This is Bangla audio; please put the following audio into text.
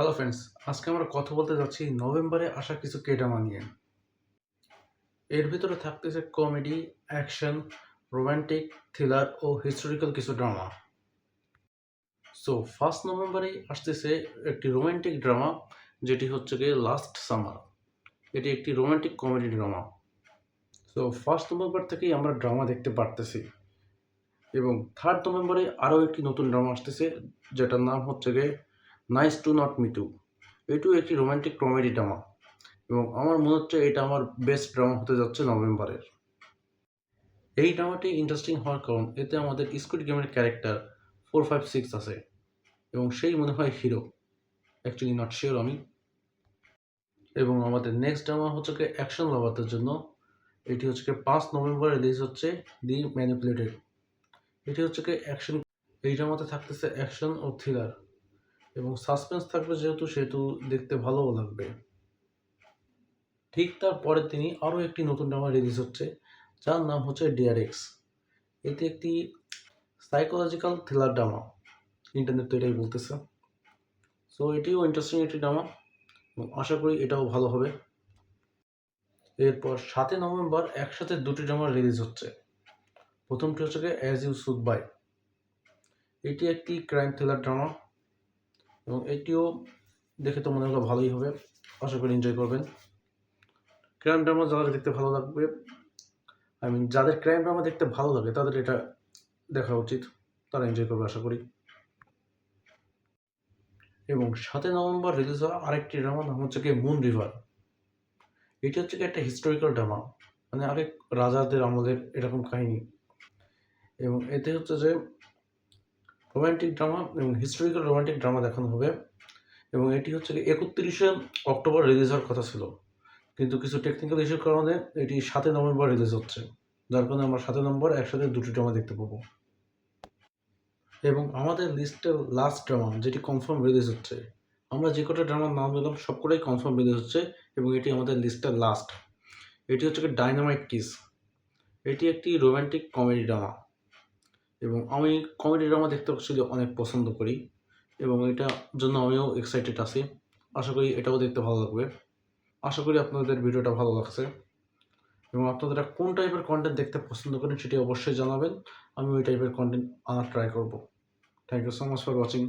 হ্যালো ফ্রেন্ডস, আজকে আমরা কথা বলতে যাচ্ছি নভেম্বরে আসা কিছু কে ড্রামা নিয়ে। এর ভিতরে থাকতেছে কমেডি, অ্যাকশন, রোমান্টিক, থ্রিলার ও হিস্টোরিক্যাল কিছু ড্রামা। সো ফার্স্ট নভেম্বরেই আসতেছে একটি রোমান্টিক ড্রামা, যেটি হচ্ছে গিয়ে লাস্ট সামার। এটি একটি romantic comedy drama. So first November থেকেই আমরা ড্রামা দেখতে পারতেছি, এবং থার্ড নভেম্বরে আরও একটি নতুন ড্রামা আসতেছে, যেটার নাম হচ্ছে গিয়ে nice to not me two. এটিও একটি রোমান্টিক কমেডি ড্রামা, এবং আমার মনে হচ্ছে এটা আমার বেস্ট ড্রামা হতে যাচ্ছে নভেম্বরের। এই ড্রামাটি ইন্টারেস্টিং হওয়ার কারণ এতে আমাদের স্কুইড গেমের ক্যারেক্টার 4, 5, 6 আছে, এবং সেই মনে হয় হিরো। অ্যাকচুয়ালি নট শিওর আমি। এবং আমাদের নেক্সট ড্রামা হচ্ছে কি অ্যাকশন লাভারদের জন্য। এটি হচ্ছে কি 5 নভেম্বর রিলিজ হচ্ছে, দি ম্যানিপুলেটেড। এটি হচ্ছে কি অ্যাকশন। এই ড্রামাতে থাকতেছে অ্যাকশন ও থ্রিলার, এবং সাসপেন্স থাকবে সেহেতু দেখতে ভালোও লাগবে। ঠিক তার পরের দিনই আরও একটি নতুন ড্রামা রিলিজ হচ্ছে, যার নাম হচ্ছে ডিআরএক্স। এটি একটি সাইকোলজিক্যাল থ্রিলার ড্রামা, ইন্টারনেট তো এটাই বলতেছে। সো এটিও ইন্টারেস্টিং একটি ড্রামা, এবং আশা করি এটাও ভালো হবে। এরপর 7 নভেম্বর একসাথে দুটি ড্রামা রিলিজ হচ্ছে। প্রথমটি হচ্ছে অ্যাজ ইউ শুড বাই। এটি একটি ক্রাইম থ্রিলার ড্রামা, এবং এটিও দেখে তো মনে হয় ভালোই হবে। আশা করি এনজয় করবেন। ক্রাইম ড্রামা যাদের দেখতে ভালো লাগবে, যাদের ক্রাইম ড্রামা দেখতে ভালো লাগে তাদের এটা দেখা উচিত, তারা এনজয় করবে আশা করি। এবং 7 নভেম্বর রিলিজ হওয়া আরেকটি ড্রামা নাম হচ্ছে কি মুন রিভার। এটি হচ্ছে কি একটা হিস্টোরিক্যাল ড্রামা, আগে রাজাদের আমলের এরকম কাহিনী। এবং এতে হচ্ছে যে রোমান্টিক ড্রামা এবং হিস্টোরিক্যাল রোমান্টিক ড্রামা দেখানো হবে। এবং এটি হচ্ছে কি 31শে অক্টোবর রিলিজ হওয়ার কথা ছিল, কিন্তু কিছু টেকনিক্যাল ইস্যুর কারণে এটি 7 নভেম্বর রিলিজ হচ্ছে, যার কারণে আমরা 7 নভেম্বর একসাথে দুটি ড্রামা দেখতে পাবো। এবং আমাদের লিস্টের লাস্ট ড্রামা যেটি কনফার্ম রিলিজ হচ্ছে, আমরা যে কটা ড্রামার নাম দিলাম সবকটাই কনফার্ম রিলিজ হচ্ছে, এবং এটি আমাদের লিস্টের লাস্ট। এটি হচ্ছে কি ডাইনামাইট কিস। এটি একটি রোমান্টিক কমেডি ড্রামা, এবং আমি কমেডি ড্রামা দেখতে অ্যাকচুয়ালি অনেক পছন্দ করি, এবং এটার জন্য আমিও এক্সাইটেড আছি। আশা করি এটাও দেখতে ভালো লাগবে। আশা করি আপনাদের ভিডিওটা ভালো লাগছে, এবং আপনারা কোন টাইপের কন্টেন্ট দেখতে পছন্দ করেন সেটি অবশ্যই জানাবেন। আমি ওই টাইপের কন্টেন্ট আনার ট্রাই করব। Thank you so much for watching.